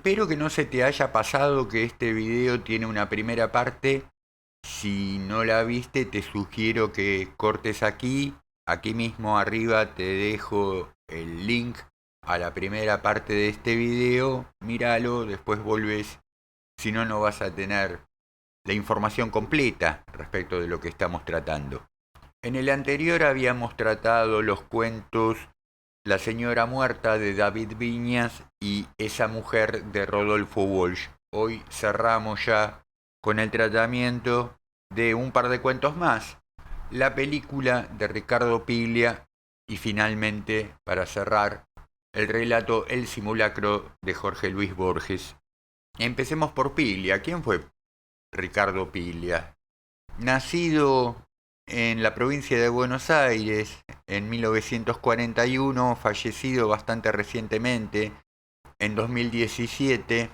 espero que no se te haya pasado que este video tiene una primera parte. Si no la viste, te sugiero que cortes aquí. Aquí mismo arriba te dejo el link a la primera parte de este video. Míralo, después volvés. Si no, no vas a tener la información completa respecto de lo que estamos tratando. En el anterior habíamos tratado los cuentos La señora muerta de David Viñas y Esa mujer de Rodolfo Walsh. Hoy cerramos ya con el tratamiento de un par de cuentos más, la película de Ricardo Piglia y finalmente, para cerrar, el relato El simulacro de Jorge Luis Borges. Empecemos por Piglia. ¿Quién fue Ricardo Piglia? Nacido en la provincia de Buenos Aires en 1941, fallecido bastante recientemente, en 2017,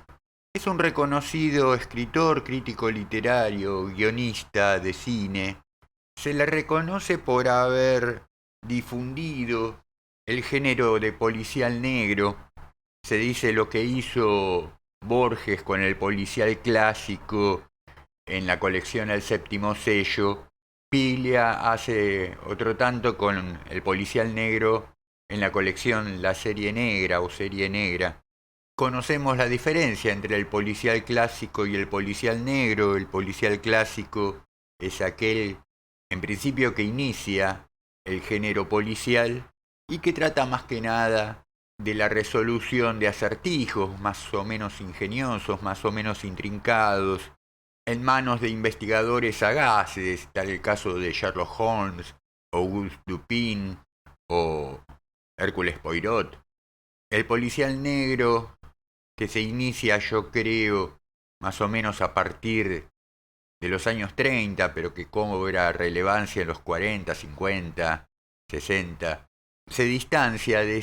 es un reconocido escritor, crítico literario, guionista de cine. Se le reconoce por haber difundido el género de policial negro. Se dice lo que hizo Borges con el policial clásico en la colección El Séptimo Sello. Piglia hace otro tanto con el policial negro en la colección La Serie Negra o Serie Negra. Conocemos la diferencia entre el policial clásico y el policial negro. El policial clásico es aquel, en principio, que inicia el género policial y que trata más que nada de la resolución de acertijos más o menos ingeniosos, más o menos intrincados, en manos de investigadores sagaces, tal el caso de Sherlock Holmes, Auguste Dupin o Hércules Poirot. El policial negro, que se inicia, yo creo, más o menos a partir de los años 30, pero que cobra relevancia en los 40, 50, 60, se distancia de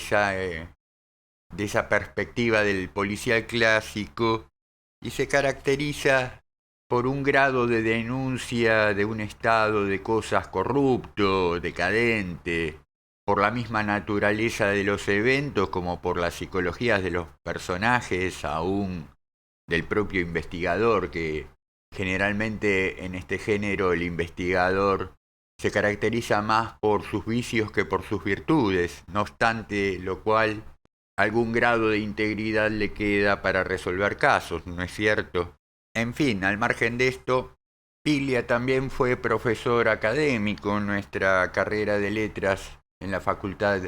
esa perspectiva del policial clásico y se caracteriza por un grado de denuncia de un estado de cosas corrupto, decadente, por la misma naturaleza de los eventos como por las psicologías de los personajes, aún del propio investigador, que generalmente en este género el investigador se caracteriza más por sus vicios que por sus virtudes, no obstante lo cual algún grado de integridad le queda para resolver casos, ¿no es cierto? En fin, al margen de esto, Piglia también fue profesor académico en nuestra carrera de letras en la Facultad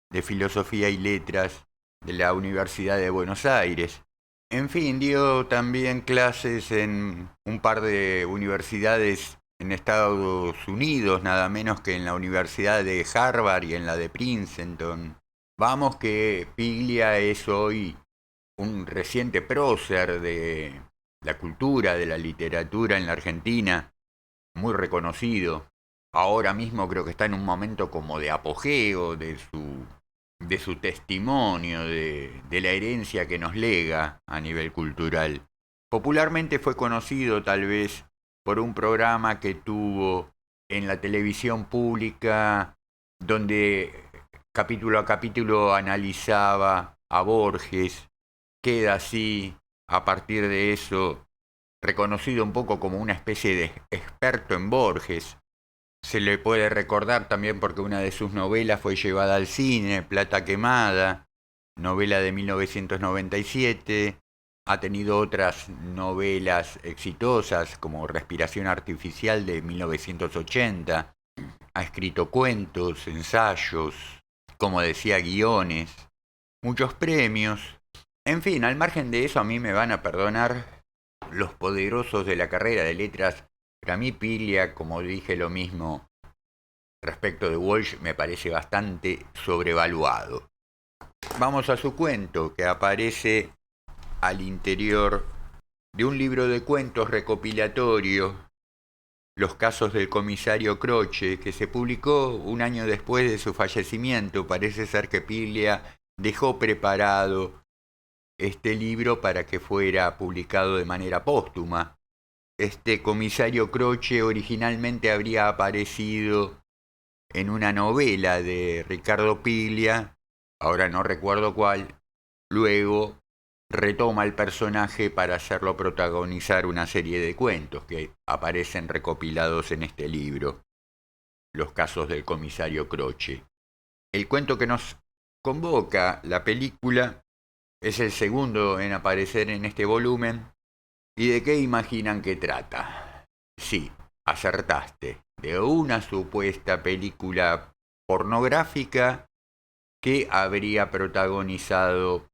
de Filosofía y Letras de la Universidad de Buenos Aires. En fin, dio también clases en un par de universidades en Estados Unidos, nada menos que en la Universidad de Harvard y en la de Princeton. Vamos que Piglia es hoy un reciente prócer de la cultura, de la literatura en la Argentina, muy reconocido. Ahora mismo creo que está en un momento como de apogeo de su testimonio, de la herencia que nos lega a nivel cultural. Popularmente fue conocido tal vez por un programa que tuvo en la televisión pública donde capítulo a capítulo analizaba a Borges. Queda así, a partir de eso, reconocido un poco como una especie de experto en Borges. Se le puede recordar también porque una de sus novelas fue llevada al cine, Plata Quemada, novela de 1997. Ha tenido otras novelas exitosas como Respiración Artificial de 1980. Ha escrito cuentos, ensayos, como decía, guiones, muchos premios. En fin, al margen de eso, a mí me van a perdonar los poderosos de la carrera de letras. Para mí Piglia, como dije lo mismo respecto de Walsh, me parece bastante sobrevaluado. Vamos a su cuento, que aparece al interior de un libro de cuentos recopilatorio, Los casos del comisario Croce, que se publicó un año después de su fallecimiento. Parece ser que Piglia dejó preparado este libro para que fuera publicado de manera póstuma. Este comisario Croce originalmente habría aparecido en una novela de Ricardo Piglia, ahora no recuerdo cuál. Luego retoma el personaje para hacerlo protagonizar una serie de cuentos que aparecen recopilados en este libro, Los casos del comisario Croce. El cuento que nos convoca la película es el segundo en aparecer en este volumen. ¿Y de qué imaginan que trata? Sí, acertaste, de una supuesta película pornográfica que habría protagonizado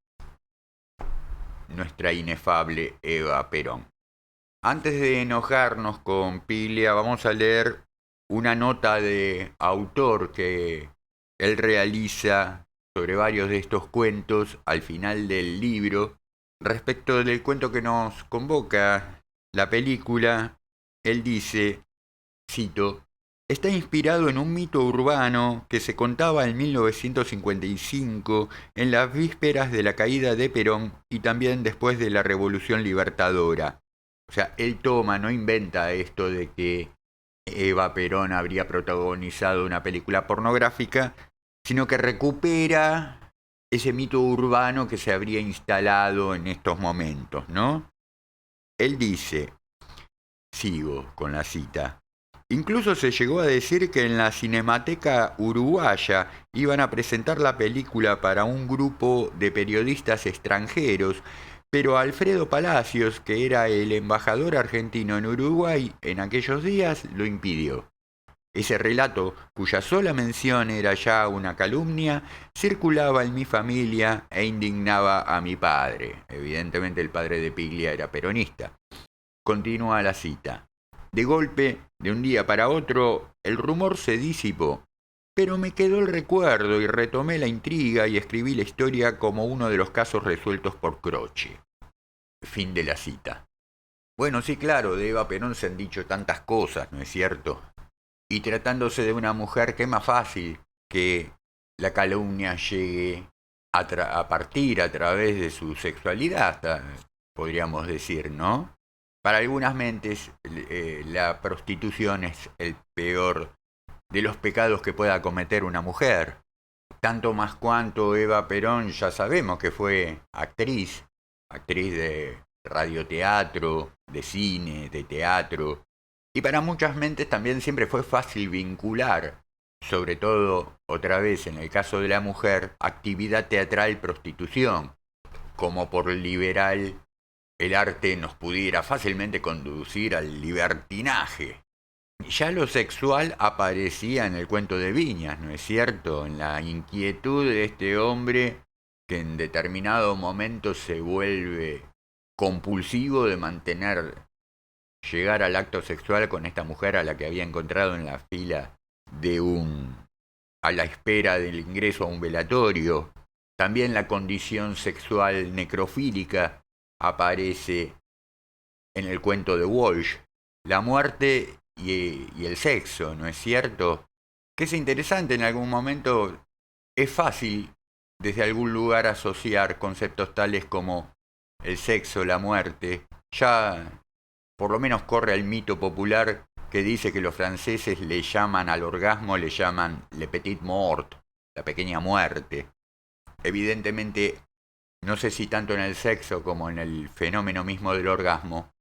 nuestra inefable Eva Perón. Antes de enojarnos con Piglia, vamos a leer una nota de autor que él realiza sobre varios de estos cuentos al final del libro. Respecto del cuento que nos convoca la película, él dice, cito, está inspirado en un mito urbano que se contaba en 1955, en las vísperas de la caída de Perón y también después de la Revolución Libertadora. O sea, él toma, no inventa esto de que Eva Perón habría protagonizado una película pornográfica, sino que recupera ese mito urbano que se habría instalado en estos momentos, ¿no? Él dice, sigo con la cita, incluso se llegó a decir que en la Cinemateca Uruguaya iban a presentar la película para un grupo de periodistas extranjeros, pero Alfredo Palacios, que era el embajador argentino en Uruguay en aquellos días, lo impidió. Ese relato, cuya sola mención era ya una calumnia, circulaba en mi familia e indignaba a mi padre. Evidentemente el padre de Piglia era peronista. Continúa la cita. De golpe, de un día para otro, el rumor se disipó. Pero me quedó el recuerdo y retomé la intriga y escribí la historia como uno de los casos resueltos por Croce. Fin de la cita. Bueno, sí, claro, de Eva Perón se han dicho tantas cosas, ¿no es cierto? Y tratándose de una mujer, qué más fácil que la calumnia llegue a partir a través de su sexualidad, podríamos decir, ¿no? Para algunas mentes la prostitución es el peor de los pecados que pueda cometer una mujer. Tanto más cuanto Eva Perón ya sabemos que fue actriz de radioteatro, de cine, de teatro. Y para muchas mentes también siempre fue fácil vincular, sobre todo, otra vez en el caso de la mujer, actividad teatral, prostitución, como por liberal el arte nos pudiera fácilmente conducir al libertinaje. Ya lo sexual aparecía en el cuento de Viñas, ¿no es cierto? En la inquietud de este hombre que en determinado momento se vuelve compulsivo de llegar al acto sexual con esta mujer a la que había encontrado en la fila a la espera del ingreso a un velatorio. También la condición sexual necrofílica aparece en el cuento de Walsh. La muerte y el sexo, ¿no es cierto? Que es interesante en algún momento, es fácil desde algún lugar asociar conceptos tales como el sexo, la muerte. Ya por lo menos corre el mito popular que dice que los franceses le llaman al orgasmo, le llaman le petit mort, la pequeña muerte. Evidentemente, no sé si tanto en el sexo como en el fenómeno mismo del orgasmo,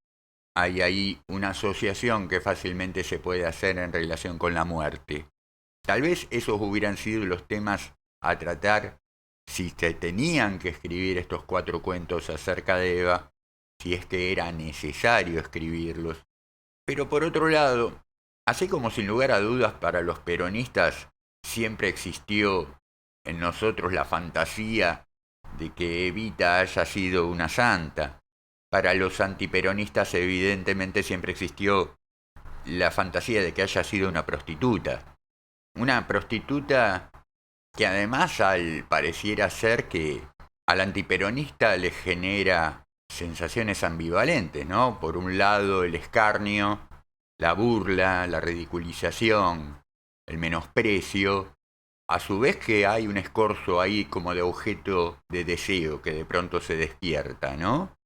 hay ahí una asociación que fácilmente se puede hacer en relación con la muerte. Tal vez esos hubieran sido los temas a tratar si se tenían que escribir estos 4 cuentos acerca de Eva, si es que era necesario escribirlos. Pero por otro lado, así como sin lugar a dudas para los peronistas siempre existió en nosotros la fantasía de que Evita haya sido una santa, para los antiperonistas evidentemente siempre existió la fantasía de que haya sido una prostituta. Una prostituta que además pareciera ser que al antiperonista le genera sensaciones ambivalentes, ¿no? Por un lado el escarnio, la burla, la ridiculización, el menosprecio, a su vez que hay un escorzo ahí como de objeto de deseo que de pronto se despierta, ¿no?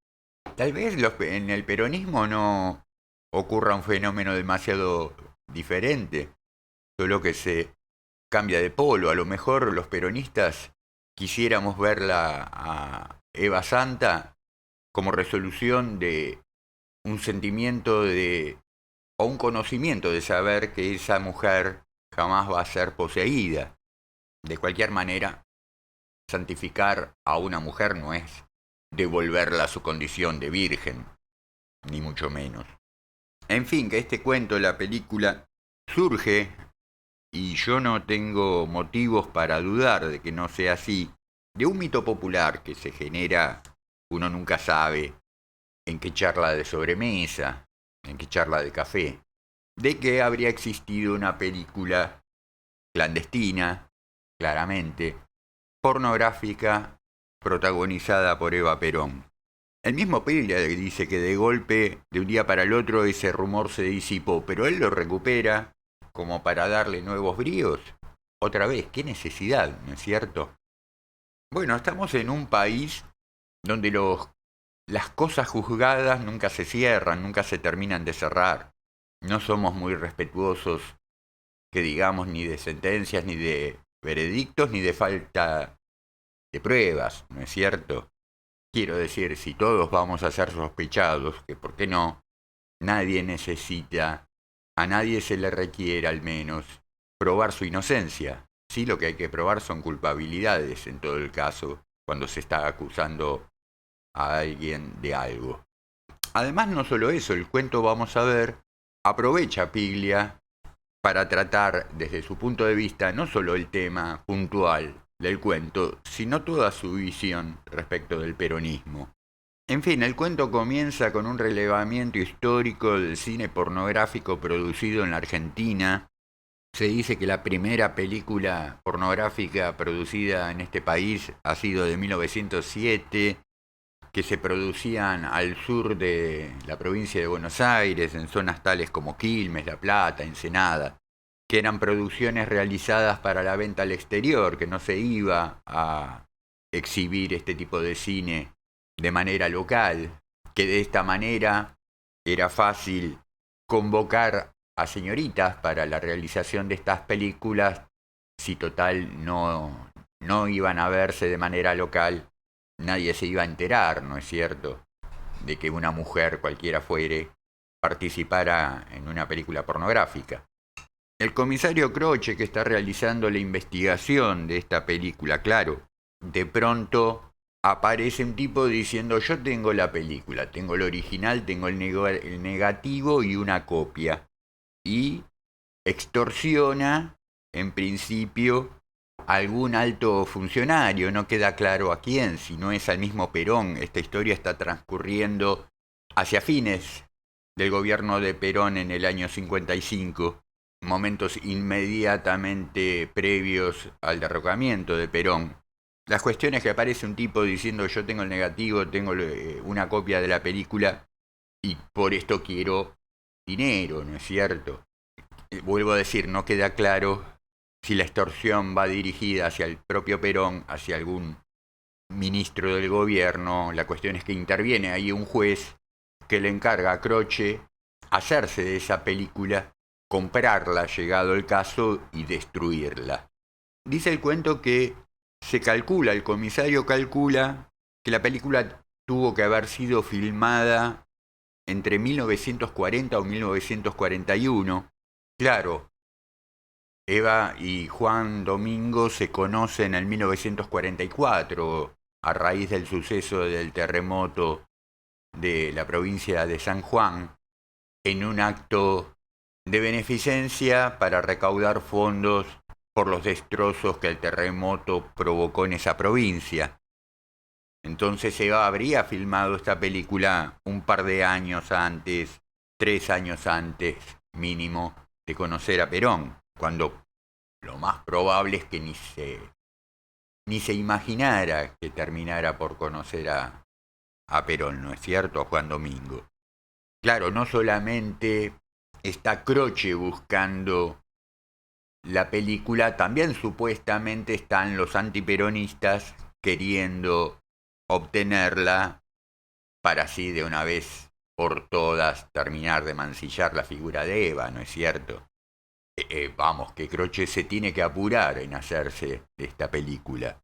Tal vez en el peronismo no ocurra un fenómeno demasiado diferente, solo que se cambia de polo. A lo mejor los peronistas quisiéramos verla a Eva Santa como resolución de un sentimiento o un conocimiento de saber que esa mujer jamás va a ser poseída. De cualquier manera, santificar a una mujer no es devolverla a su condición de virgen, ni mucho menos. En fin, que este cuento, la película, surge, y yo no tengo motivos para dudar de que no sea así, de un mito popular que se genera, uno nunca sabe en qué charla de sobremesa, en qué charla de café, de que habría existido una película clandestina, claramente, pornográfica, protagonizada por Eva Perón. El mismo Piglia dice que de golpe, de un día para el otro, ese rumor se disipó, pero él lo recupera como para darle nuevos bríos. Otra vez, qué necesidad, ¿no es cierto? Bueno, estamos en un país donde las cosas juzgadas nunca se cierran, nunca se terminan de cerrar. No somos muy respetuosos, que digamos, ni de sentencias, ni de veredictos, ni de falta de pruebas, ¿no es cierto? Quiero decir, si todos vamos a ser sospechados, que por qué no, nadie necesita, a nadie se le requiere al menos, probar su inocencia. Sí, lo que hay que probar son culpabilidades en todo el caso, cuando se está acusando a alguien de algo. Además, no solo eso, el cuento, vamos a ver, aprovecha Piglia para tratar desde su punto de vista no solo el tema puntual del cuento, sino toda su visión respecto del peronismo. En fin, el cuento comienza con un relevamiento histórico del cine pornográfico producido en la Argentina. Se dice que la primera película pornográfica producida en este país ha sido de 1907, que se producían al sur de la provincia de Buenos Aires, en zonas tales como Quilmes, La Plata, Ensenada, que eran producciones realizadas para la venta al exterior, que no se iba a exhibir este tipo de cine de manera local, que de esta manera era fácil convocar a señoritas para la realización de estas películas, si total no iban a verse de manera local, nadie se iba a enterar, ¿no es cierto?, de que una mujer, cualquiera fuere, participara en una película pornográfica. El comisario Croce, que está realizando la investigación de esta película, claro, de pronto aparece un tipo diciendo: yo tengo la película, tengo el original, tengo el negativo y una copia. Y extorsiona, en principio, a algún alto funcionario, no queda claro a quién, si no es al mismo Perón. Esta historia está transcurriendo hacia fines del gobierno de Perón en el año 55, momentos inmediatamente previos al derrocamiento de Perón. Las cuestiones que aparece un tipo diciendo: yo tengo el negativo, tengo una copia de la película y por esto quiero dinero, ¿no es cierto? Vuelvo a decir, no queda claro si la extorsión va dirigida hacia el propio Perón, hacia algún ministro del gobierno. La cuestión es que interviene ahí un juez que le encarga a Croce hacerse de esa película, comprarla llegado el caso y destruirla. Dice el cuento que el comisario calcula que la película tuvo que haber sido filmada entre 1940 o 1941. Claro, Eva y Juan Domingo se conocen en 1944 a raíz del suceso del terremoto de la provincia de San Juan, en un acto de beneficencia para recaudar fondos por los destrozos que el terremoto provocó en esa provincia. Entonces Eva habría filmado esta película un par de años antes, 3 años antes mínimo, de conocer a Perón, cuando lo más probable es que ni se imaginara que terminara por conocer a Perón, ¿no es cierto?, a Juan Domingo. Claro, no solamente está Croce buscando la película, también supuestamente están los antiperonistas queriendo obtenerla para así de una vez por todas terminar de mancillar la figura de Eva, ¿no es cierto? Vamos, que Croce se tiene que apurar en hacerse de esta película.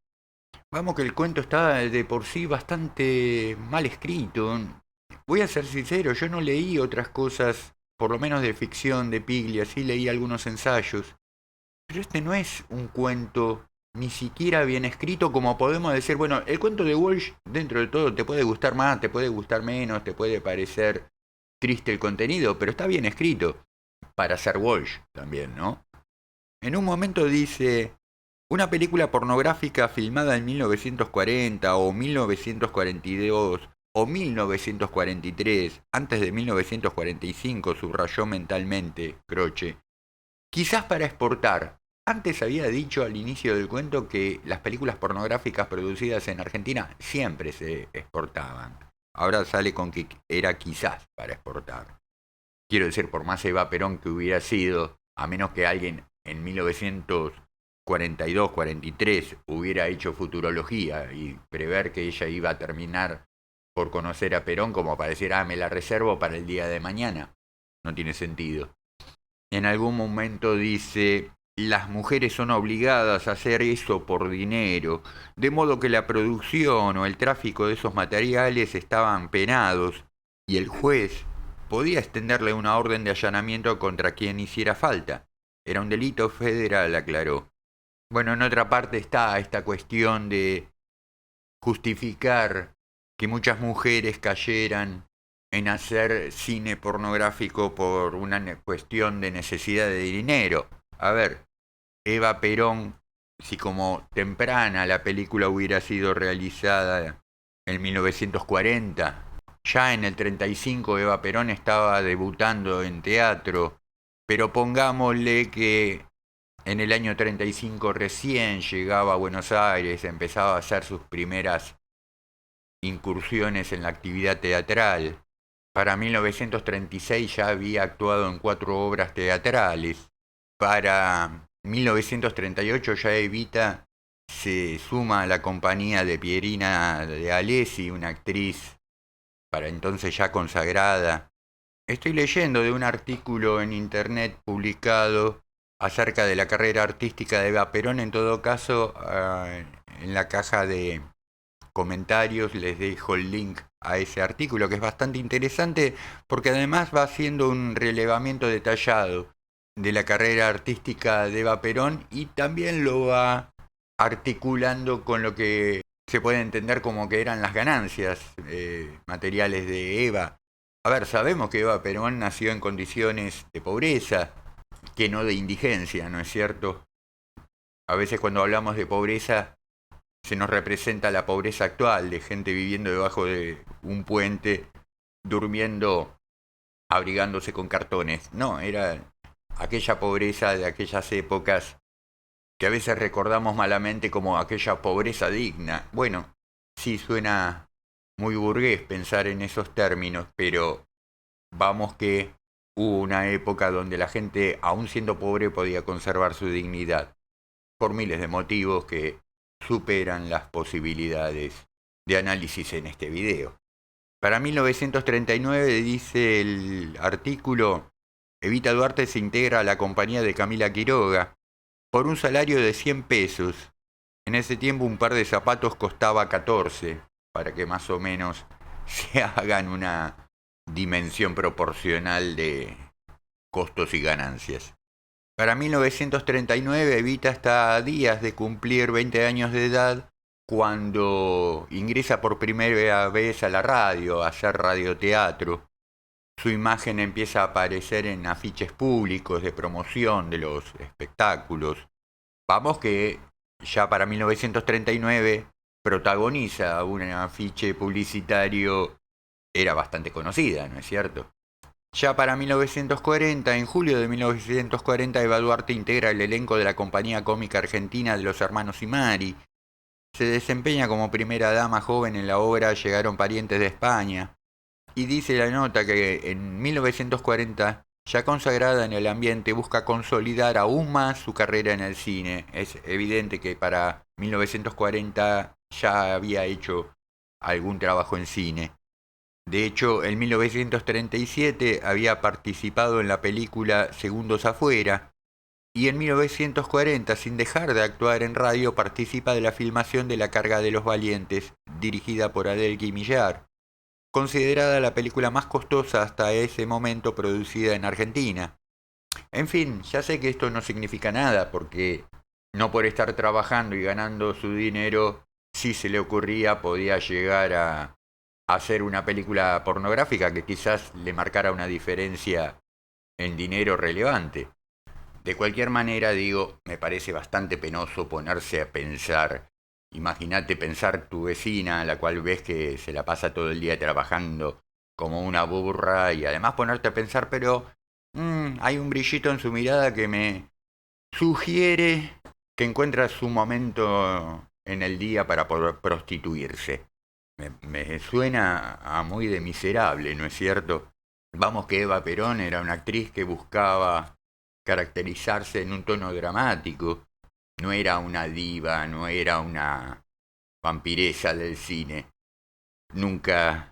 Vamos que el cuento está de por sí bastante mal escrito. Voy a ser sincero, yo no leí otras cosas, por lo menos de ficción, de Piglia, sí leí algunos ensayos, pero este no es un cuento ni siquiera bien escrito como podemos decir, bueno, el cuento de Walsh dentro de todo te puede gustar más, te puede gustar menos, te puede parecer triste el contenido, pero está bien escrito para ser Walsh también, ¿no? En un momento dice, una película pornográfica filmada en 1940 o 1942 o 1943, antes de 1945, subrayó mentalmente Croce, quizás para exportar. Antes había dicho al inicio del cuento que las películas pornográficas producidas en Argentina siempre se exportaban. Ahora sale con que era quizás para exportar. Quiero decir, por más Eva Perón que hubiera sido, a menos que alguien en 1942-43 hubiera hecho futurología y prever que ella iba a terminar por conocer a Perón como para decir, me la reservo para el día de mañana. No tiene sentido. En algún momento dice, las mujeres son obligadas a hacer eso por dinero, de modo que la producción o el tráfico de esos materiales estaban penados y el juez podía extenderle una orden de allanamiento contra quien hiciera falta. Era un delito federal, aclaró. Bueno, en otra parte está esta cuestión de justificar que muchas mujeres cayeran en hacer cine pornográfico por una cuestión de necesidad de dinero. A ver, Eva Perón, si como temprana la película hubiera sido realizada en 1940, ya en el 35 Eva Perón estaba debutando en teatro, pero pongámosle que en el año 35 recién llegaba a Buenos Aires, empezaba a hacer sus primeras incursiones en la actividad teatral. Para 1936 ya había actuado en 4 obras teatrales. Para 1938 ya Evita se suma a la compañía de Pierina de Alessi, una actriz para entonces ya consagrada. Estoy leyendo de un artículo en internet publicado acerca de la carrera artística de Eva Perón. En todo caso, en la caja de comentarios les dejo el link a ese artículo que es bastante interesante porque además va haciendo un relevamiento detallado de la carrera artística de Eva Perón y también lo va articulando con lo que se puede entender como que eran las ganancias materiales de Eva. A ver, sabemos que Eva Perón nació en condiciones de pobreza, que no de indigencia, ¿no es cierto? A veces cuando hablamos de pobreza se nos representa la pobreza actual de gente viviendo debajo de un puente, durmiendo, abrigándose con cartones. No, era aquella pobreza de aquellas épocas que a veces recordamos malamente como aquella pobreza digna. Bueno, sí suena muy burgués pensar en esos términos, pero vamos que hubo una época donde la gente, aun siendo pobre, podía conservar su dignidad, por miles de motivos que superan las posibilidades de análisis en este video. Para 1939, dice el artículo, Evita Duarte se integra a la compañía de Camila Quiroga por un salario de 100 pesos. En ese tiempo un par de zapatos costaba 14, para que más o menos se hagan una dimensión proporcional de costos y ganancias. Para 1939, Evita está a días de cumplir 20 años de edad cuando ingresa por primera vez a la radio, a hacer radioteatro. Su imagen empieza a aparecer en afiches públicos de promoción de los espectáculos. Vamos que ya para 1939 protagoniza un afiche publicitario, era bastante conocida, ¿no es cierto? Ya para 1940, en julio de 1940, Eva Duarte integra el elenco de la compañía cómica argentina de los hermanos Imari. Se desempeña como primera dama joven en la obra Llegaron parientes de España. Y dice la nota que en 1940, ya consagrada en el ambiente, busca consolidar aún más su carrera en el cine. Es evidente que para 1940 ya había hecho algún trabajo en cine. De hecho, en 1937 había participado en la película Segundos Afuera, y en 1940, sin dejar de actuar en radio, participa de la filmación de La carga de los valientes, dirigida por Adel Guimillar, considerada la película más costosa hasta ese momento producida en Argentina. En fin, ya sé que esto no significa nada, porque no por estar trabajando y ganando su dinero, si se le ocurría, podía llegar a hacer una película pornográfica que quizás le marcara una diferencia en dinero relevante. De cualquier manera, digo, me parece bastante penoso ponerse a pensar. Imagínate pensar tu vecina, la cual ves que se la pasa todo el día trabajando como una burra, y además ponerte a pensar, pero hay un brillito en su mirada que me sugiere que encuentra su momento en el día para poder prostituirse. Me suena a muy de miserable, ¿no es cierto? Vamos que Eva Perón era una actriz que buscaba caracterizarse en un tono dramático. No era una diva, no era una vampiresa del cine. Nunca,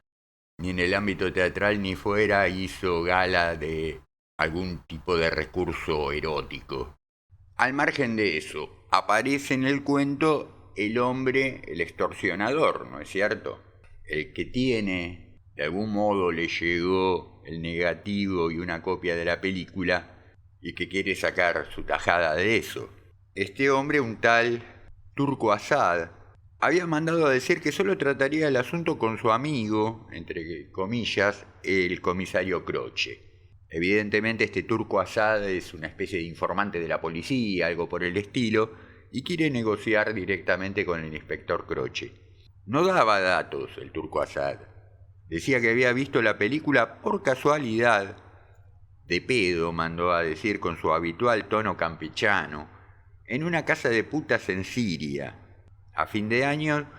ni en el ámbito teatral ni fuera, hizo gala de algún tipo de recurso erótico. Al margen de eso, aparece en el cuento el hombre, el extorsionador, ¿no es cierto? El que tiene, de algún modo le llegó el negativo y una copia de la película y que quiere sacar su tajada de eso. Este hombre, un tal Turco Asad, había mandado a decir que solo trataría el asunto con su amigo, entre comillas, el comisario Croce. Evidentemente este Turco Asad es una especie de informante de la policía, algo por el estilo, y quiere negociar directamente con el inspector Croce. No daba datos el Turco Asad. Decía que había visto la película por casualidad. De pedo, mandó a decir con su habitual tono campechano, en una casa de putas en Siria, a fin de año,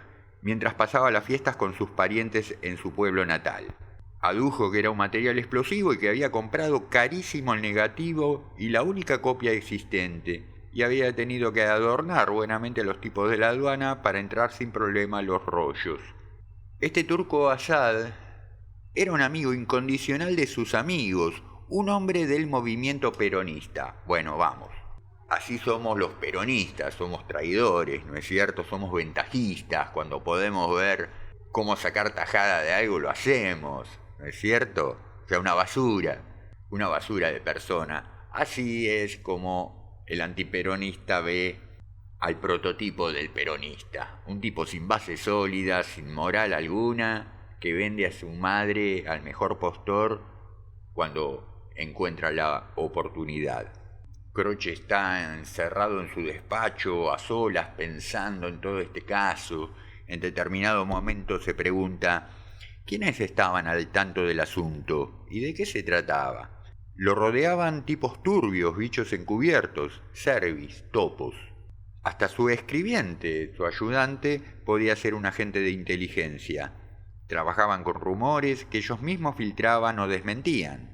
mientras pasaba las fiestas con sus parientes en su pueblo natal. Adujo que era un material explosivo y que había comprado carísimo el negativo y la única copia existente, y había tenido que adornar buenamente a los tipos de la aduana para entrar sin problema a los rollos. Este Turco Asad era un amigo incondicional de sus amigos, un hombre del movimiento peronista. Bueno, vamos. Así somos los peronistas, somos traidores, ¿no es cierto? Somos ventajistas, cuando podemos ver cómo sacar tajada de algo lo hacemos, ¿no es cierto? O sea, una basura de persona. Así es como el antiperonista ve al prototipo del peronista, un tipo sin base sólida, sin moral alguna, que vende a su madre al mejor postor cuando encuentra la oportunidad. Croce está encerrado en su despacho, a solas, pensando en todo este caso. En determinado momento se pregunta, ¿quiénes estaban al tanto del asunto? ¿Y de qué se trataba? Lo rodeaban tipos turbios, bichos encubiertos, cervis, topos. Hasta su escribiente, su ayudante, podía ser un agente de inteligencia. Trabajaban con rumores que ellos mismos filtraban o desmentían.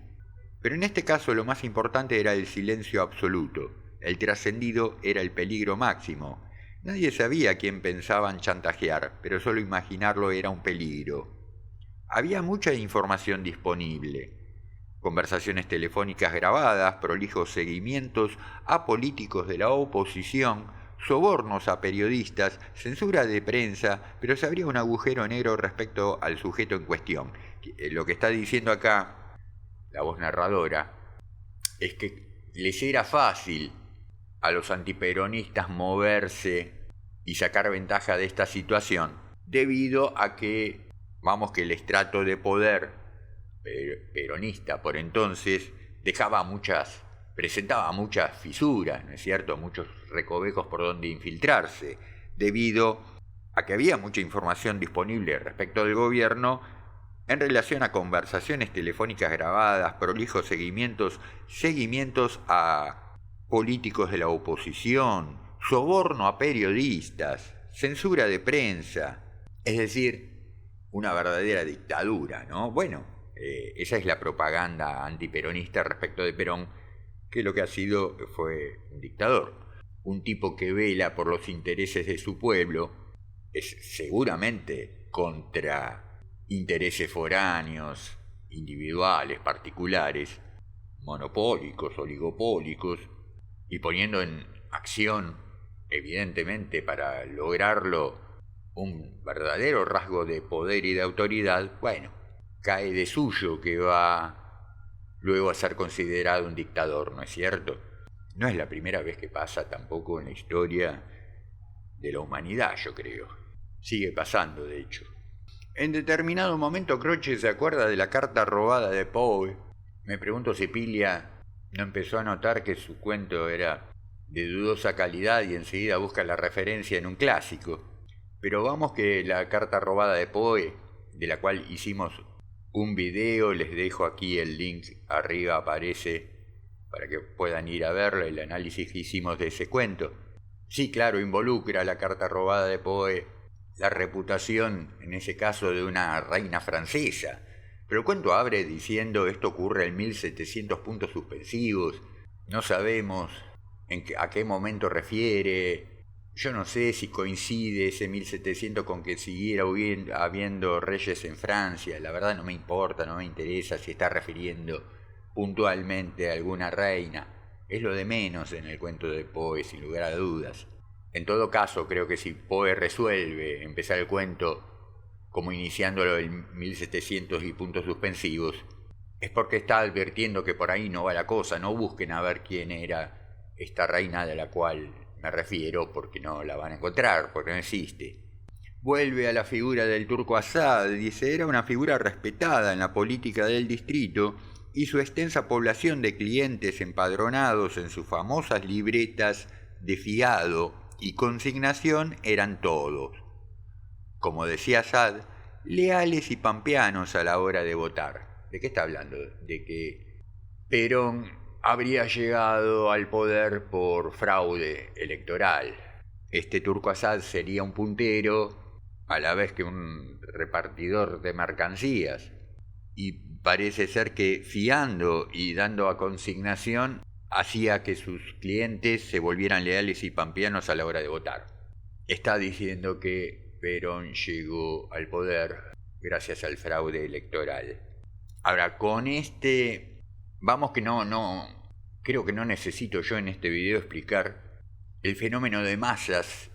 Pero en este caso lo más importante era el silencio absoluto. El trascendido era el peligro máximo. Nadie sabía a quién pensaban chantajear, pero solo imaginarlo era un peligro. Había mucha información disponible. Conversaciones telefónicas grabadas, prolijos seguimientos a políticos de la oposición, sobornos a periodistas, censura de prensa, pero se abría un agujero negro respecto al sujeto en cuestión. Lo que está diciendo acá la voz narradora, es que les era fácil a los antiperonistas moverse y sacar ventaja de esta situación, debido a que, vamos, que el estrato de poder peronista por entonces presentaba muchas fisuras, ¿no es cierto?, muchos recovecos por donde infiltrarse, debido a que había mucha información disponible respecto del gobierno en relación a conversaciones telefónicas grabadas, prolijos seguimientos a políticos de la oposición, soborno a periodistas, censura de prensa, es decir, una verdadera dictadura, ¿no? Bueno, esa es la propaganda antiperonista respecto de Perón, que lo que ha sido fue un dictador, un tipo que vela por los intereses de su pueblo, es seguramente contra intereses foráneos, individuales, particulares, monopólicos, oligopólicos, y poniendo en acción, evidentemente para lograrlo, un verdadero rasgo de poder y de autoridad, bueno, cae de suyo que va luego a ser considerado un dictador, ¿no es cierto? No es la primera vez que pasa tampoco en la historia de la humanidad, yo creo. Sigue pasando, de hecho. En determinado momento Croce se acuerda de la carta robada de Poe. Me pregunto si Pilia no empezó a notar que su cuento era de dudosa calidad y enseguida busca la referencia en un clásico. Pero vamos que la carta robada de Poe, de la cual hicimos un video, les dejo aquí el link arriba, aparece para que puedan ir a verlo, el análisis que hicimos de ese cuento. Sí, claro, involucra la carta robada de Poe la reputación, en ese caso, de una reina francesa. Pero el cuento abre diciendo esto ocurre en 1700 puntos suspensivos, no sabemos a qué momento refiere, yo no sé si coincide ese 1700 con que siguiera habiendo reyes en Francia, la verdad no me importa, no me interesa si está refiriendo puntualmente a alguna reina, es lo de menos en el cuento de Poe, sin lugar a dudas. En todo caso, creo que si Poe resuelve empezar el cuento como iniciándolo en 1700 y puntos suspensivos, es porque está advirtiendo que por ahí no va la cosa, no busquen a ver quién era esta reina de la cual me refiero, porque no la van a encontrar, porque no existe. Vuelve a la figura del turco Asad, dice, era una figura respetada en la política del distrito y su extensa población de clientes empadronados en sus famosas libretas de fiado y consignación eran todos, como decía Asad, leales y pampeanos a la hora de votar. ¿De qué está hablando? De que Perón habría llegado al poder por fraude electoral. Este turco Asad sería un puntero a la vez que un repartidor de mercancías. Y parece ser que fiando y dando a consignación hacía que sus clientes se volvieran leales y pampeanos a la hora de votar. Está diciendo que Perón llegó al poder gracias al fraude electoral. Ahora, con vamos que creo que no necesito yo en este video explicar el fenómeno de masas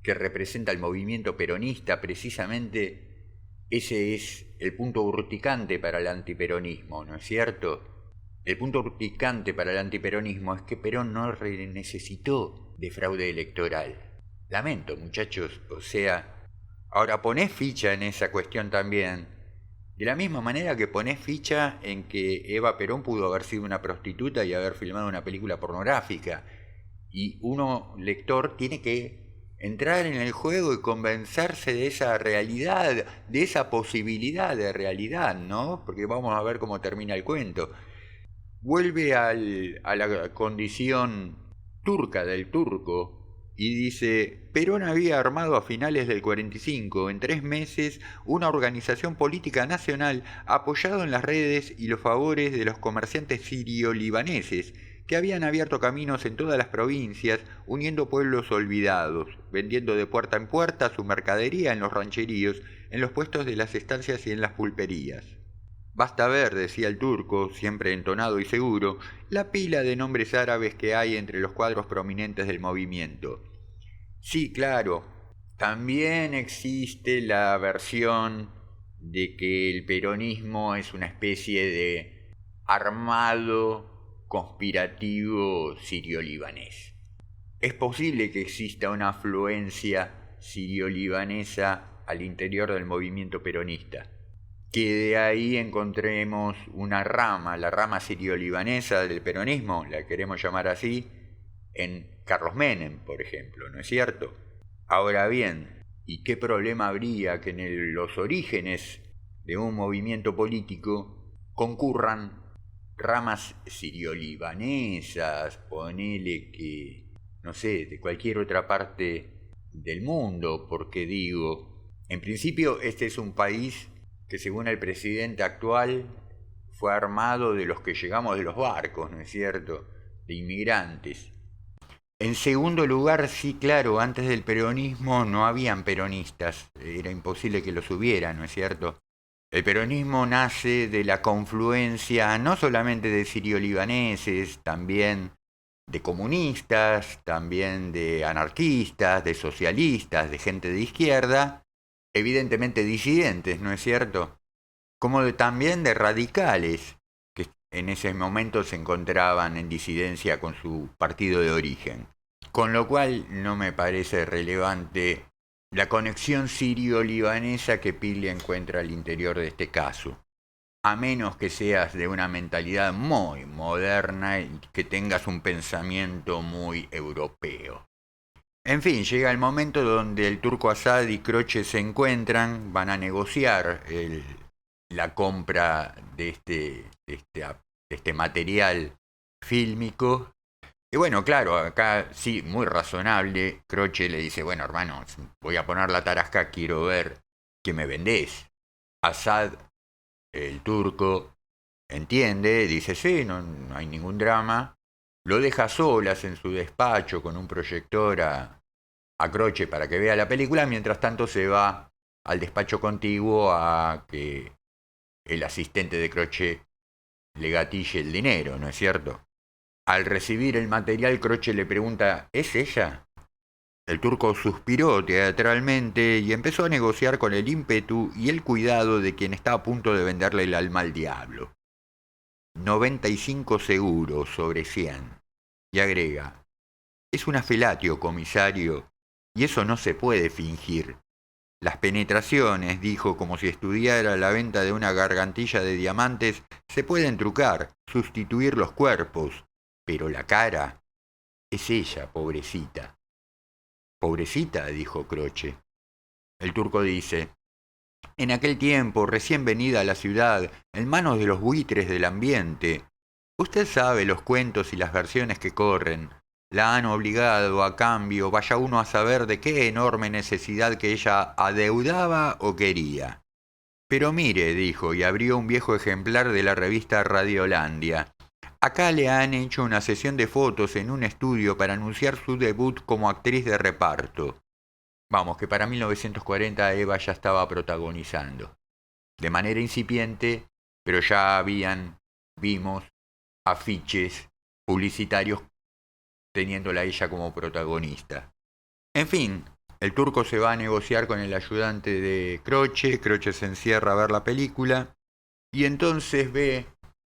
que representa el movimiento peronista. Precisamente ese es el punto urticante para el antiperonismo, ¿no es cierto? El punto urticante para el antiperonismo es que Perón no necesitó de fraude electoral. Lamento, muchachos, o sea, ahora ponés ficha en esa cuestión también, de la misma manera que ponés ficha en que Eva Perón pudo haber sido una prostituta y haber filmado una película pornográfica, y uno, lector, tiene que entrar en el juego y convencerse de esa realidad, de esa posibilidad de realidad, ¿no? Porque vamos a ver cómo termina el cuento. Vuelve a la condición turca del turco y dice, Perón había armado a finales del 45, en 3 meses, una organización política nacional apoyado en las redes y los favores de los comerciantes sirio-libaneses, que habían abierto caminos en todas las provincias, uniendo pueblos olvidados, vendiendo de puerta en puerta su mercadería en los rancheríos, en los puestos de las estancias y en las pulperías. Basta ver, decía el turco, siempre entonado y seguro, la pila de nombres árabes que hay entre los cuadros prominentes del movimiento. Sí, claro, también existe la versión de que el peronismo es una especie de armado conspirativo sirio-libanés. Es posible que exista una afluencia sirio-libanesa al interior del movimiento peronista, que de ahí encontremos una rama, la rama sirio-libanesa del peronismo, la queremos llamar así, en Carlos Menem, por ejemplo, ¿no es cierto? Ahora bien, ¿y qué problema habría que en los orígenes de un movimiento político concurran ramas sirio-libanesas, ponele que, no sé, de cualquier otra parte del mundo? Porque digo, en principio este es un país que según el presidente actual fue armado de los que llegamos de los barcos, ¿no es cierto?, de inmigrantes. En segundo lugar, sí, claro, antes del peronismo no habían peronistas, era imposible que los hubiera, ¿no es cierto? El peronismo nace de la confluencia no solamente de sirio-libaneses, también de comunistas, también de anarquistas, de socialistas, de gente de izquierda, evidentemente disidentes, ¿no es cierto? Como también de radicales, que en ese momento se encontraban en disidencia con su partido de origen. Con lo cual no me parece relevante la conexión sirio-libanesa que Piglia encuentra al interior de este caso, a menos que seas de una mentalidad muy moderna y que tengas un pensamiento muy europeo. En fin, llega el momento donde el turco Assad y Croce se encuentran, van a negociar la compra de este material fílmico. Y bueno, claro, acá sí, muy razonable, Croce le dice, bueno hermano, voy a poner la tarasca, quiero ver qué me vendés. Assad, el turco, entiende, dice, sí, no hay ningún drama. Lo deja a solas en su despacho con un proyector a Croce para que vea la película, mientras tanto se va al despacho contiguo a que el asistente de Croce le gatille el dinero, ¿no es cierto? Al recibir el material, Croce le pregunta, ¿es ella? El turco suspiró teatralmente y empezó a negociar con el ímpetu y el cuidado de quien está a punto de venderle el alma al diablo. 95 seguros sobre 100. Y agrega, es una felatio, comisario, y eso no se puede fingir. Las penetraciones, dijo como si estudiara la venta de una gargantilla de diamantes, se pueden trucar, sustituir los cuerpos, pero la cara es ella, pobrecita. Pobrecita, dijo Croce. El turco dice, en aquel tiempo, recién venida a la ciudad, en manos de los buitres del ambiente, usted sabe los cuentos y las versiones que corren. La han obligado a cambio, vaya uno a saber de qué enorme necesidad que ella adeudaba o quería. Pero mire, dijo, y abrió un viejo ejemplar de la revista Radiolandia. Acá le han hecho una sesión de fotos en un estudio para anunciar su debut como actriz de reparto. Vamos, que para 1940 Eva ya estaba protagonizando. De manera incipiente, pero ya vimos, afiches publicitarios teniéndola ella como protagonista. En fin, el turco se va a negociar con el ayudante de Croce, Croce se encierra a ver la película y entonces ve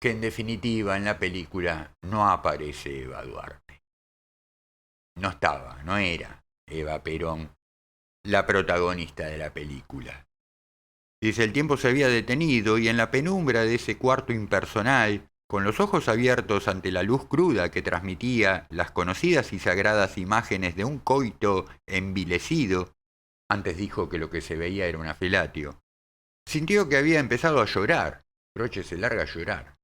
que en definitiva en la película no aparece Eva Duarte. No estaba, no era Eva Perón la protagonista de la película. Dice, el tiempo se había detenido y en la penumbra de ese cuarto impersonal, con los ojos abiertos ante la luz cruda que transmitía las conocidas y sagradas imágenes de un coito envilecido, antes dijo que lo que se veía era una felatio, sintió que había empezado a llorar. Croce se larga a llorar.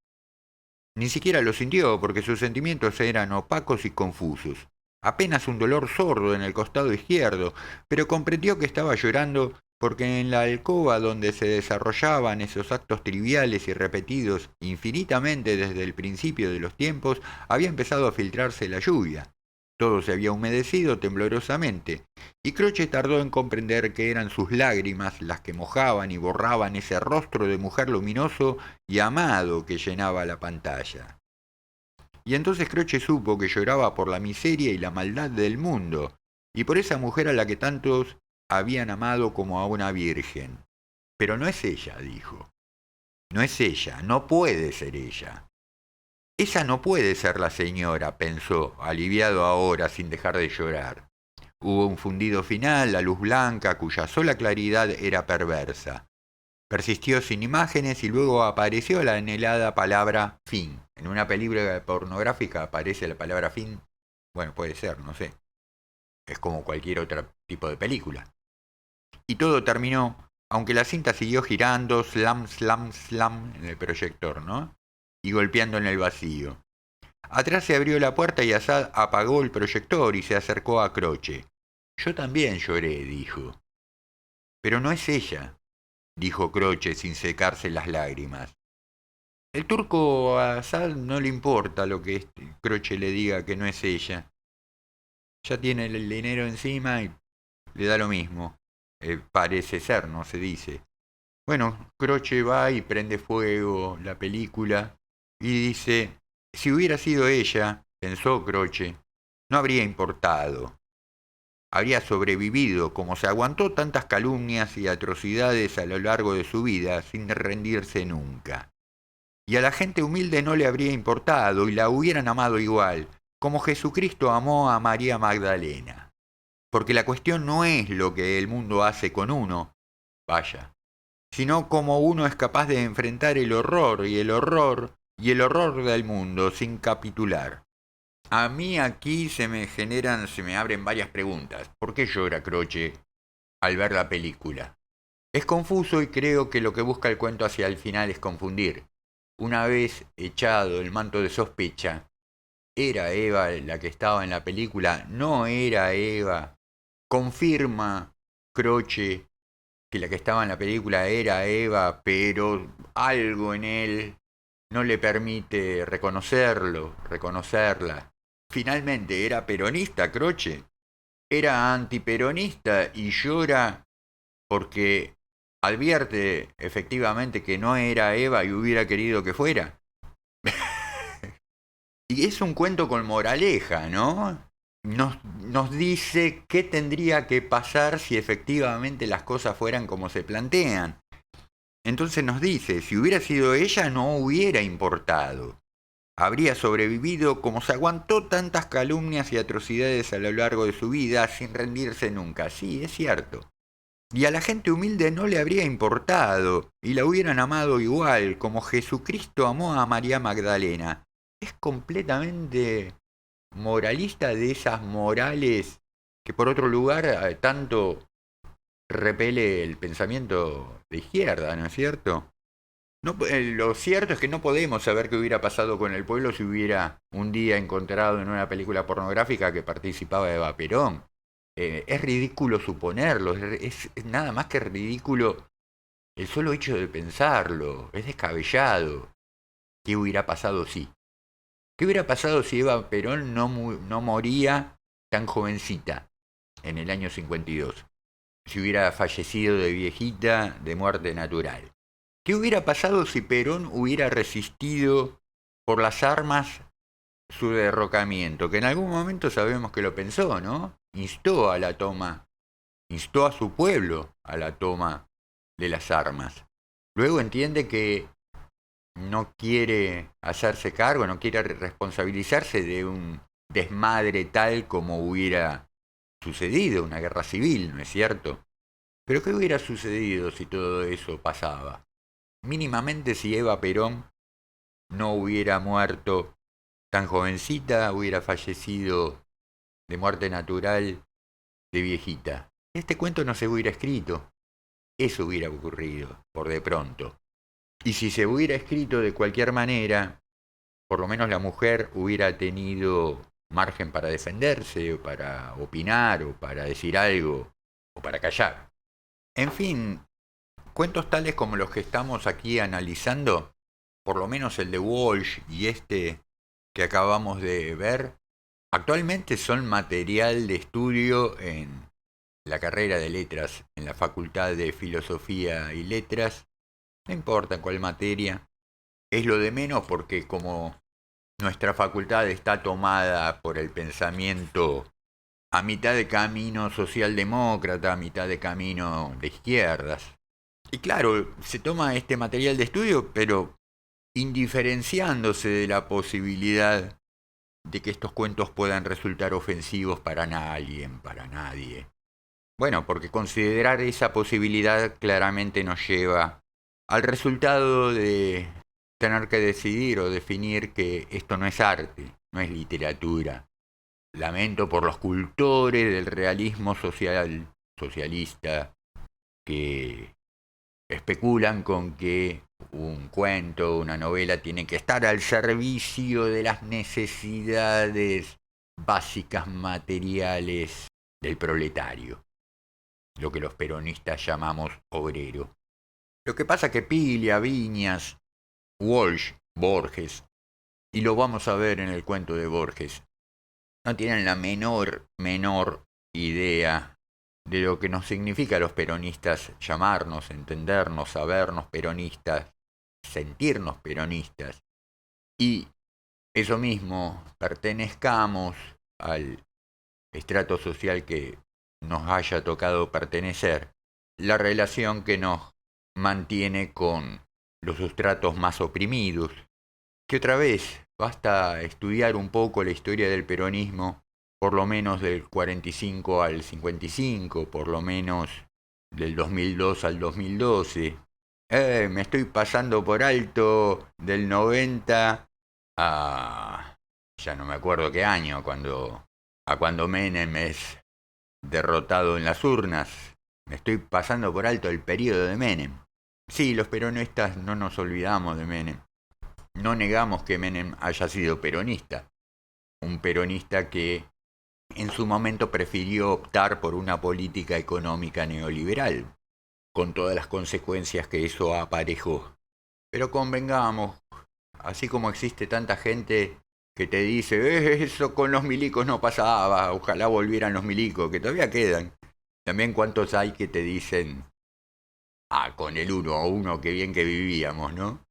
Ni siquiera lo sintió porque sus sentimientos eran opacos y confusos. Apenas un dolor sordo en el costado izquierdo, pero comprendió que estaba llorando porque en la alcoba donde se desarrollaban esos actos triviales y repetidos infinitamente desde el principio de los tiempos, había empezado a filtrarse la lluvia. Todo se había humedecido temblorosamente, y Croce tardó en comprender que eran sus lágrimas las que mojaban y borraban ese rostro de mujer luminoso y amado que llenaba la pantalla. Y entonces Croce supo que lloraba por la miseria y la maldad del mundo, y por esa mujer a la que tantos habían amado como a una virgen. Pero no es ella, dijo. No es ella, no puede ser ella. Esa no puede ser la señora, pensó, aliviado ahora sin dejar de llorar. Hubo un fundido final, la luz blanca, cuya sola claridad era perversa. Persistió sin imágenes y luego apareció la anhelada palabra fin. En una película pornográfica aparece la palabra fin. Bueno, puede ser, no sé. Es como cualquier otro tipo de película. Y todo terminó, aunque la cinta siguió girando, slam, slam, slam, en el proyector, ¿no? Y golpeando en el vacío. Atrás se abrió la puerta y Assad apagó el proyector y se acercó a Croce. Yo también lloré, dijo. Pero no es ella, dijo Croce sin secarse las lágrimas. El turco a Assad no le importa lo que Croce le diga que no es ella. Ya tiene el dinero encima y le da lo mismo. Parece ser, no se dice. Bueno, Croce va y prende fuego la película y dice, si hubiera sido ella, pensó Croce, no habría importado. Habría sobrevivido, como se aguantó tantas calumnias y atrocidades a lo largo de su vida, sin rendirse nunca. Y a la gente humilde no le habría importado y la hubieran amado igual, como Jesucristo amó a María Magdalena. Porque la cuestión no es lo que el mundo hace con uno, vaya, sino cómo uno es capaz de enfrentar el horror y el horror y el horror del mundo sin capitular. A mí aquí se me abren varias preguntas. ¿Por qué llora Croce al ver la película? Es confuso y creo que lo que busca el cuento hacia el final es confundir. Una vez echado el manto de sospecha, ¿era Eva la que estaba en la película? ¿No era Eva? Confirma Croce que la que estaba en la película era Eva, pero algo en él no le permite reconocerla. Finalmente, ¿era peronista Croce? ¿Era antiperonista y llora porque advierte efectivamente que no era Eva y hubiera querido que fuera? Y es un cuento con moraleja, ¿no? Nos dice qué tendría que pasar si efectivamente las cosas fueran como se plantean. Entonces nos dice, si hubiera sido ella no hubiera importado. Habría sobrevivido como se aguantó tantas calumnias y atrocidades a lo largo de su vida sin rendirse nunca. Sí, es cierto. Y a la gente humilde no le habría importado y la hubieran amado igual como Jesucristo amó a María Magdalena. Es completamente moralista de esas morales que por otro lugar tanto repele el pensamiento de izquierda, ¿no es cierto? No, lo cierto es que no podemos saber qué hubiera pasado con el pueblo si hubiera un día encontrado en una película pornográfica que participaba Eva Perón. Es ridículo suponerlo, es nada más que ridículo el solo hecho de pensarlo, es descabellado. ¿Qué hubiera pasado si? ¿Qué hubiera pasado si Eva Perón no moría tan jovencita en el año 52? Si hubiera fallecido de viejita de muerte natural. ¿Qué hubiera pasado si Perón hubiera resistido por las armas su derrocamiento? Que en algún momento sabemos que lo pensó, ¿no? Instó a la toma, instó a su pueblo a la toma de las armas. Luego entiende que no quiere hacerse cargo, no quiere responsabilizarse de un desmadre tal como hubiera sucedido, una guerra civil, ¿no es cierto? Pero ¿qué hubiera sucedido si todo eso pasaba? Mínimamente si Eva Perón no hubiera muerto tan jovencita, hubiera fallecido de muerte natural de viejita. Este cuento no se hubiera escrito. Eso hubiera ocurrido, por de pronto. Y si se hubiera escrito de cualquier manera, por lo menos la mujer hubiera tenido margen para defenderse, o para opinar, o para decir algo, o para callar. En fin, cuentos tales como los que estamos aquí analizando, por lo menos el de Walsh y este que acabamos de ver, actualmente son material de estudio en la carrera de letras, en la Facultad de Filosofía y Letras, no importa en cuál materia, es lo de menos porque como nuestra facultad está tomada por el pensamiento a mitad de camino socialdemócrata, a mitad de camino de izquierdas. Y claro, se toma este material de estudio, pero indiferenciándose de la posibilidad de que estos cuentos puedan resultar ofensivos para nadie. Bueno, porque considerar esa posibilidad claramente nos lleva al resultado de tener que decidir o definir que esto no es arte, no es literatura. Lamento por los cultores del realismo socialista, que especulan con que un cuento, una novela tiene que estar al servicio de las necesidades básicas materiales del proletario, lo que los peronistas llamamos obrero. Lo que pasa que Piglia, Viñas, Walsh, Borges, y lo vamos a ver en el cuento de Borges, no tienen la menor idea de lo que nos significa a los peronistas llamarnos, entendernos, sabernos peronistas, sentirnos peronistas. Y eso mismo, pertenezcamos al estrato social que nos haya tocado pertenecer, la relación que nos mantiene con los sustratos más oprimidos, que otra vez basta estudiar un poco la historia del peronismo, por lo menos del 45 al 55, por lo menos del 2002 al 2012. Me estoy pasando por alto del 90 a... ya no me acuerdo qué año, cuando Menem es derrotado en las urnas. Me estoy pasando por alto el periodo de Menem. Sí, los peronistas no nos olvidamos de Menem. No negamos que Menem haya sido peronista. Un peronista que en su momento prefirió optar por una política económica neoliberal, con todas las consecuencias que eso aparejó. Pero convengamos, así como existe tanta gente que te dice, eso con los milicos no pasaba, ojalá volvieran los milicos, que todavía quedan. También cuántos hay que te dicen, con el 1-1, qué bien que vivíamos, ¿no?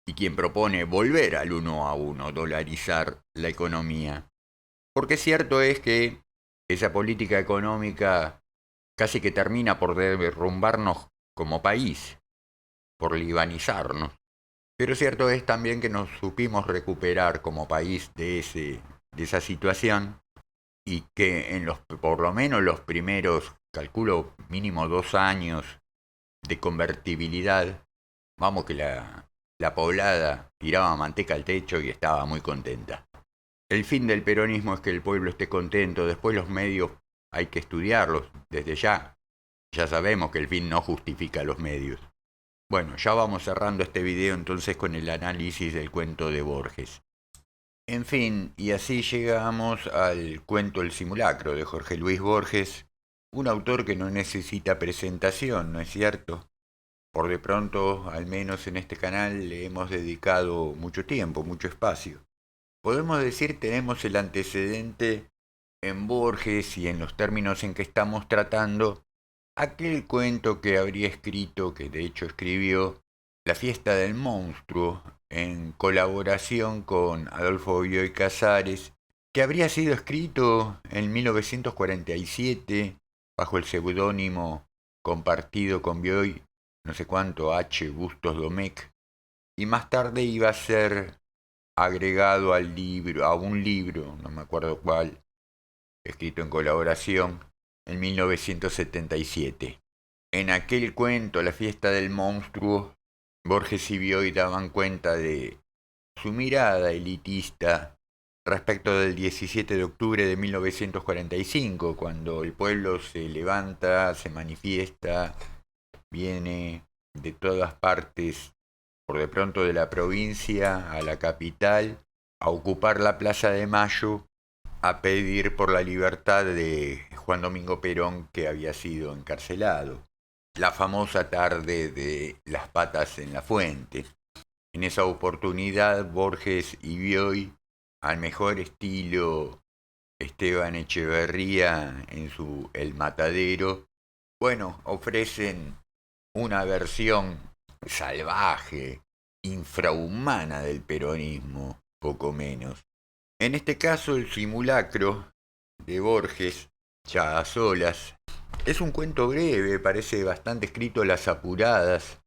Y quien propone volver al 1-1, dolarizar la economía. Porque cierto es que esa política económica casi que termina por derrumbarnos como país, por libanizarnos. Pero cierto es también que nos supimos recuperar como país de esa situación y que por lo menos los primeros, calculo mínimo 2 años de convertibilidad, vamos que la poblada tiraba manteca al techo y estaba muy contenta. El fin del peronismo es que el pueblo esté contento, después los medios hay que estudiarlos desde ya. Ya sabemos que el fin no justifica los medios. Bueno, ya vamos cerrando este video entonces con el análisis del cuento de Borges. En fin, y así llegamos al cuento El simulacro de Jorge Luis Borges, un autor que no necesita presentación, ¿no es cierto? Por de pronto, al menos en este canal, le hemos dedicado mucho tiempo, mucho espacio. Podemos decir tenemos el antecedente en Borges y en los términos en que estamos tratando aquel cuento que habría escrito, que de hecho escribió, La fiesta del monstruo, en colaboración con Adolfo Bioy Casares, que habría sido escrito en 1947 bajo el seudónimo compartido con Bioy, no sé cuánto, H. Bustos Domecq, y más tarde iba a ser agregado al libro, a un libro, no me acuerdo cuál, escrito en colaboración en 1977. En aquel cuento, La fiesta del monstruo, Borges y Bioy daban cuenta de su mirada elitista respecto del 17 de octubre de 1945, cuando el pueblo se levanta, se manifiesta, viene de todas partes, por de pronto de la provincia a la capital, a ocupar la Plaza de Mayo, a pedir por la libertad de Juan Domingo Perón, que había sido encarcelado. La famosa tarde de las patas en la fuente. En esa oportunidad, Borges y Bioy, al mejor estilo Esteban Echeverría en su El Matadero, bueno, ofrecen una versión salvaje, infrahumana del peronismo, poco menos. En este caso, El simulacro de Borges, ya a solas, es un cuento breve, parece bastante escrito a las apuradas,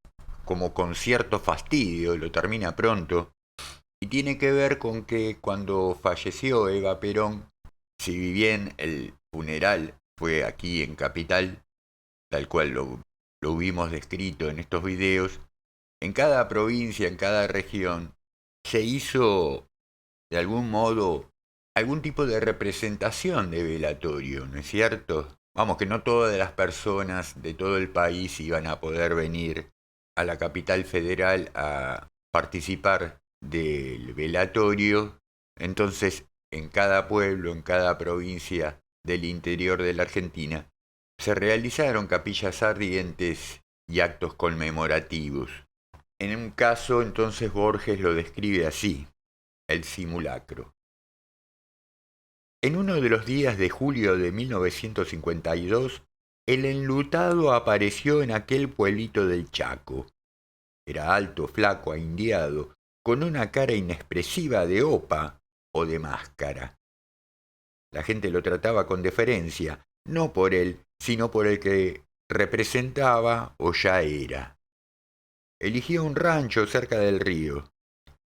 como con cierto fastidio, lo termina pronto, y tiene que ver con que cuando falleció Eva Perón, si bien el funeral fue aquí en Capital, tal cual lo vimos descrito en estos videos, en cada provincia, en cada región, se hizo de algún modo algún tipo de representación de velatorio, ¿no es cierto? Vamos, que no todas las personas de todo el país iban a poder venir a la capital federal a participar del velatorio, entonces en cada pueblo, en cada provincia del interior de la Argentina, se realizaron capillas ardientes y actos conmemorativos. En un caso, entonces Borges lo describe así: el simulacro. En uno de los días de julio de 1952, el enlutado apareció en aquel pueblito del Chaco. Era alto, flaco, indiado, con una cara inexpresiva de opa o de máscara. La gente lo trataba con deferencia, no por él, sino por el que representaba o ya era. Eligió un rancho cerca del río.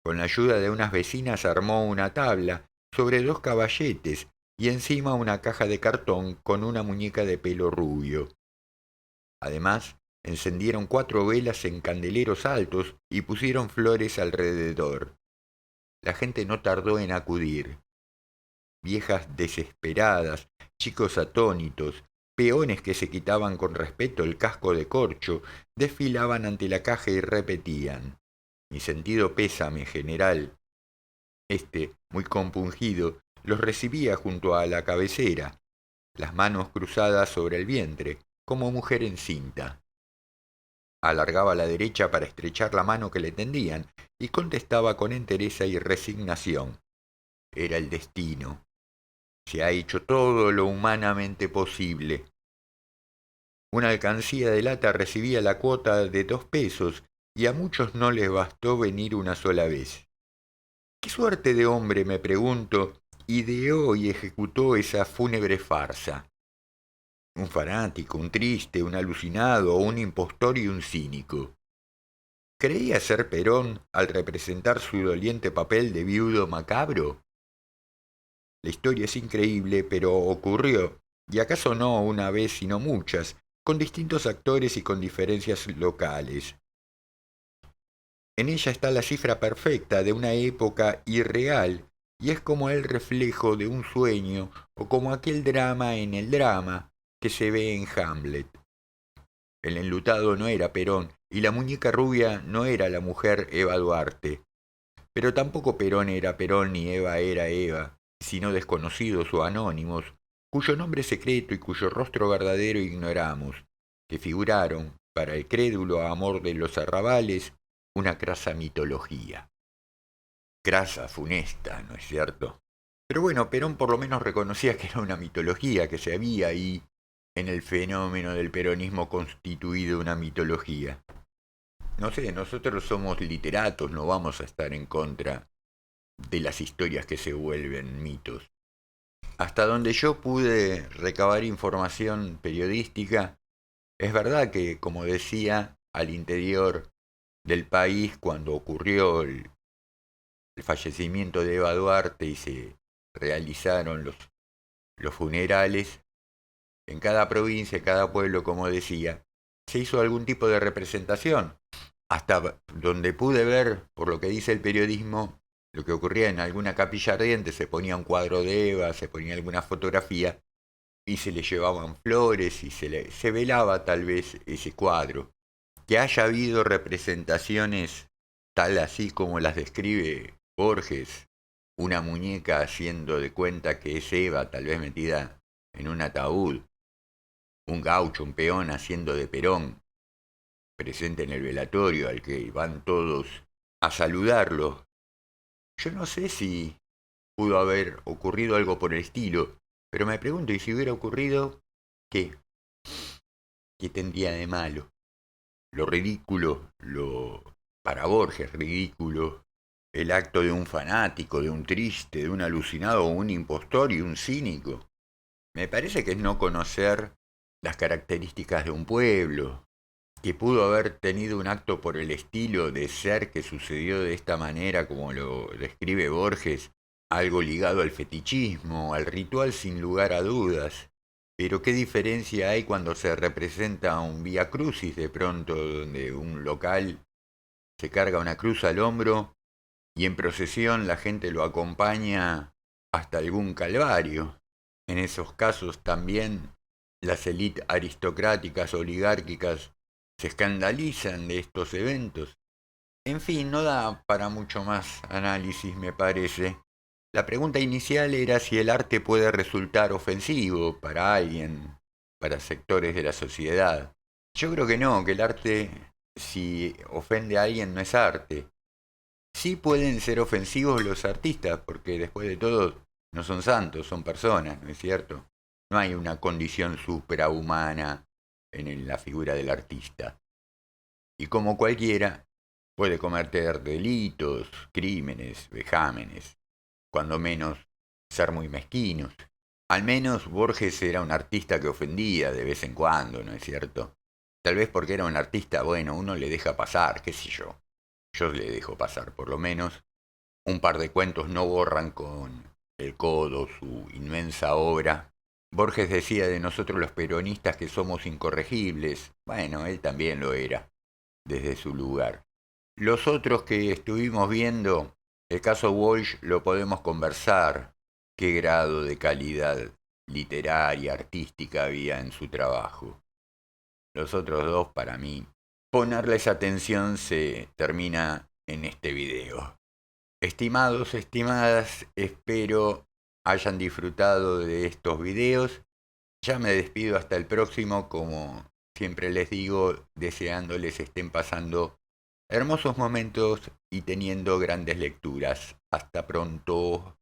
Con la ayuda de unas vecinas armó una tabla sobre 2 caballetes y encima una caja de cartón con una muñeca de pelo rubio. Además, encendieron 4 velas en candeleros altos y pusieron flores alrededor. La gente no tardó en acudir. Viejas desesperadas, chicos atónitos, peones que se quitaban con respeto el casco de corcho, desfilaban ante la caja y repetían: mi sentido pésame, general. Muy compungido, los recibía junto a la cabecera, las manos cruzadas sobre el vientre, como mujer encinta. Alargaba la derecha para estrechar la mano que le tendían y contestaba con entereza y resignación: era el destino. Se ha hecho todo lo humanamente posible. Una alcancía de lata recibía la cuota de 2 pesos y a muchos no les bastó venir una sola vez. ¿Qué suerte de hombre, me pregunto, ideó y ejecutó esa fúnebre farsa? ¿Un fanático, un triste, un alucinado, un impostor y un cínico? ¿Creía ser Perón al representar su doliente papel de viudo macabro? La historia es increíble, pero ocurrió, y acaso no una vez sino muchas, con distintos actores y con diferencias locales. En ella está la cifra perfecta de una época irreal, y es como el reflejo de un sueño o como aquel drama en el drama que se ve en Hamlet. El enlutado no era Perón y la muñeca rubia no era la mujer Eva Duarte, pero tampoco Perón era Perón ni Eva era Eva, sino desconocidos o anónimos, cuyo nombre secreto y cuyo rostro verdadero ignoramos, que figuraron, para el crédulo amor de los arrabales, una crasa mitología. Crasa, funesta, ¿no es cierto? Pero bueno, Perón por lo menos reconocía que era una mitología, que se había ahí en el fenómeno del peronismo constituido una mitología. No sé, nosotros somos literatos, no vamos a estar en contra de las historias que se vuelven mitos. Hasta donde yo pude recabar información periodística, es verdad que, como decía, al interior del país, cuando ocurrió el fallecimiento de Eva Duarte y se realizaron los funerales, en cada provincia, cada pueblo, como decía, se hizo algún tipo de representación. Hasta donde pude ver, por lo que dice el periodismo, lo que ocurría en alguna capilla ardiente, se ponía un cuadro de Eva, se ponía alguna fotografía y se le llevaban flores y se velaba tal vez ese cuadro. Que haya habido representaciones tal así como las describe Borges, una muñeca haciendo de cuenta que es Eva, tal vez metida en un ataúd, un gaucho, un peón haciendo de Perón, presente en el velatorio al que van todos a saludarlo. Yo no sé si pudo haber ocurrido algo por el estilo, pero me pregunto, ¿y si hubiera ocurrido, qué? ¿Qué tendría de malo? Lo ridículo, lo para Borges ridículo, el acto de un fanático, de un triste, de un alucinado, un impostor y un cínico. Me parece que es no conocer las características de un pueblo, que pudo haber tenido un acto por el estilo de ser que sucedió de esta manera como lo describe Borges, algo ligado al fetichismo, al ritual sin lugar a dudas. Pero qué diferencia hay cuando se representa un Vía Crucis de pronto, donde un local se carga una cruz al hombro y en procesión la gente lo acompaña hasta algún calvario. En esos casos también las élites aristocráticas, oligárquicas, se escandalizan de estos eventos. En fin, no da para mucho más análisis, me parece. La pregunta inicial era si el arte puede resultar ofensivo para alguien, para sectores de la sociedad. Yo creo que no, que el arte, si ofende a alguien, no es arte. Sí pueden ser ofensivos los artistas, porque después de todo no son santos, son personas, ¿no es cierto? No hay una condición suprahumana en la figura del artista. Y como cualquiera, Puede cometer delitos, crímenes, vejámenes, cuando menos ser muy mezquinos. Al menos Borges era un artista que ofendía de vez en cuando, ¿no es cierto? Tal vez porque era un artista, bueno, uno le deja pasar, qué sé yo. Yo le dejo pasar, por lo menos. Un par de cuentos no borran con El Codo su inmensa obra. Borges decía de nosotros los peronistas que somos incorregibles. Bueno, él también lo era, desde su lugar. Los otros que estuvimos viendo, el caso Walsh lo podemos conversar, qué grado de calidad literaria, artística había en su trabajo. Los otros dos, para mí, ponerles atención se termina en este video. Estimados, estimadas, espero hayan disfrutado de estos videos. Ya me despido hasta el próximo, como siempre les digo, deseándoles estén pasando hermosos momentos y teniendo grandes lecturas. Hasta pronto.